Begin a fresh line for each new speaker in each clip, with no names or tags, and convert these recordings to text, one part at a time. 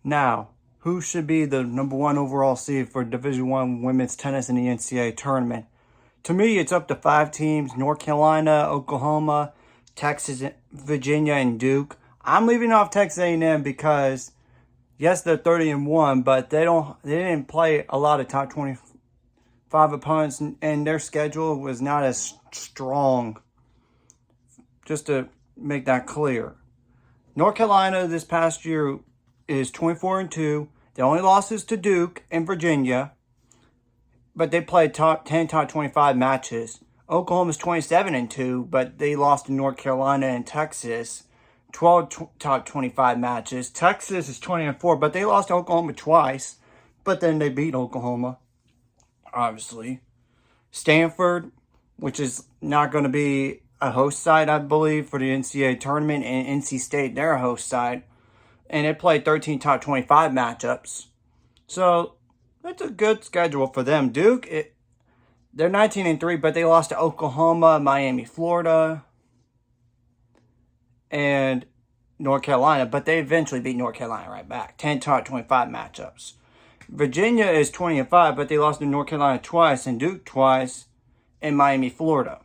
Now, who should be the #1 overall seed for Division I women's tennis in the NCAA tournament? To me, it's up to 5 teams: North Carolina, Oklahoma, Texas, Virginia, and Duke. I'm leaving off Texas A&M because, yes, they're 30-1, but they didn't play a lot of top 25 opponents, and their schedule was not as strong. Just to make that clear, North Carolina this past year is 24-2. The only losses to Duke and Virginia, but they played 10 top 25 matches. Oklahoma's 27-2, but they lost to North Carolina and Texas 12 top 25 matches. Texas is 20-4, but they lost to Oklahoma twice, but then they beat Oklahoma, obviously. Stanford, which is not going to be a host side, I believe, for the NCAA tournament, and NC State, they're a host side. And it played 13 top 25 matchups. So, that's a good schedule for them. Duke, they're 19-3, but they lost to Oklahoma, Miami, Florida, and North Carolina. But they eventually beat North Carolina right back. 10 top 25 matchups. Virginia is 20-5, but they lost to North Carolina twice and Duke twice, and Miami, Florida.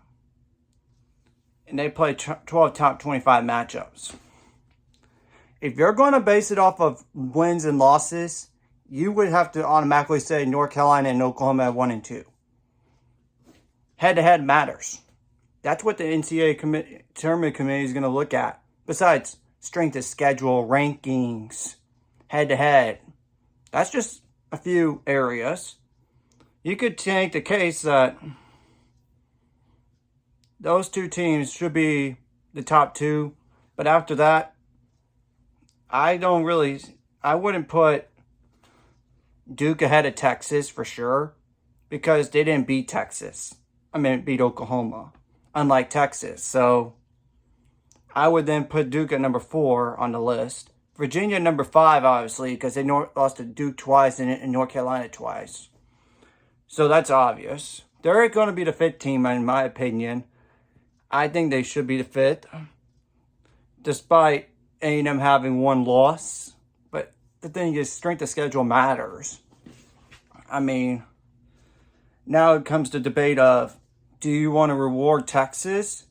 And they played 12 top 25 matchups. If you're going to base it off of wins and losses, you would have to automatically say North Carolina and Oklahoma at 1 and 2. Head-to-head matters. That's what the NCAA tournament committee is going to look at. Besides strength of schedule, rankings, head-to-head. That's just a few areas. You could take the case that those two teams should be the top 2. But after that, I wouldn't put Duke ahead of Texas for sure, because they didn't beat beat Oklahoma, unlike Texas. So I would then put Duke at number 4 on the list. Virginia number 5, obviously, because they lost to Duke twice and North Carolina twice. So that's obvious. They're going to be the 5th team, in my opinion. I think they should be the 5th, despite A&M having 1 loss. But the thing is, strength of schedule matters. I mean, now it comes to debate of, do you want to reward Texas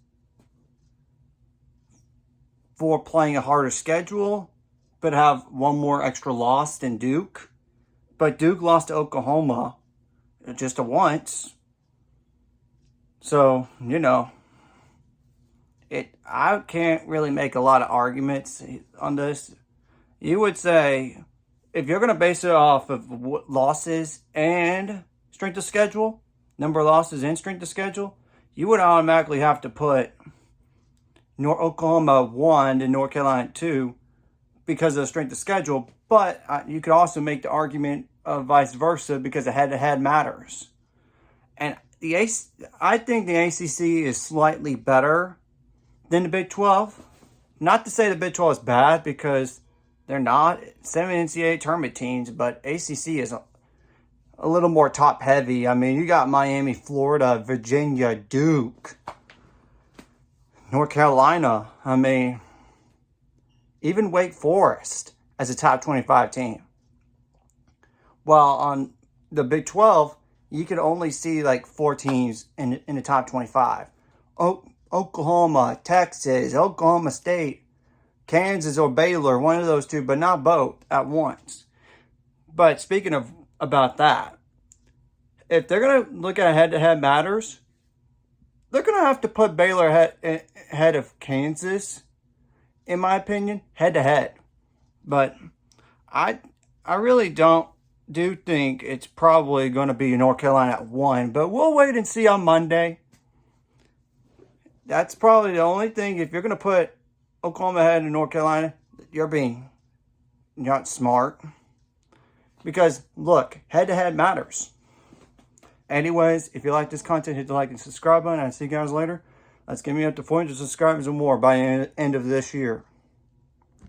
for playing a harder schedule, but have 1 more extra loss than Duke? But Duke lost to Oklahoma just once. So, I can't really make a lot of arguments on this. You would say, if you're going to base it off of losses and strength of schedule, number of losses and strength of schedule, you would automatically have to put Oklahoma 1 and North Carolina 2 because of the strength of schedule. But you could also make the argument of vice versa because the head-to-head matters. And I think the ACC is slightly better than the Big 12. Not to say the Big 12 is bad, because they're not. 7 NCAA tournament teams, but ACC is a little more top-heavy. I mean, you got Miami, Florida, Virginia, Duke, North Carolina. I mean, even Wake Forest as a top 25 team. While on the Big 12, you could only see like 4 teams in the top 25. Oklahoma, Texas, Oklahoma State, Kansas, or Baylor, one of those 2, but not both at once. But speaking of about that, if they're going to look at head-to-head matters, they're going to have to put Baylor ahead of Kansas, in my opinion, head-to-head. But I really do think it's probably going to be North Carolina at 1, but we'll wait and see on Monday. That's probably the only thing. If you're going to put Oklahoma ahead of North Carolina, you're being not smart. Because, look, head-to-head matters. Anyways, if you like this content, hit the like and subscribe button. I'll see you guys later. Let's get me up to 400 subscribers or more by the end of this year.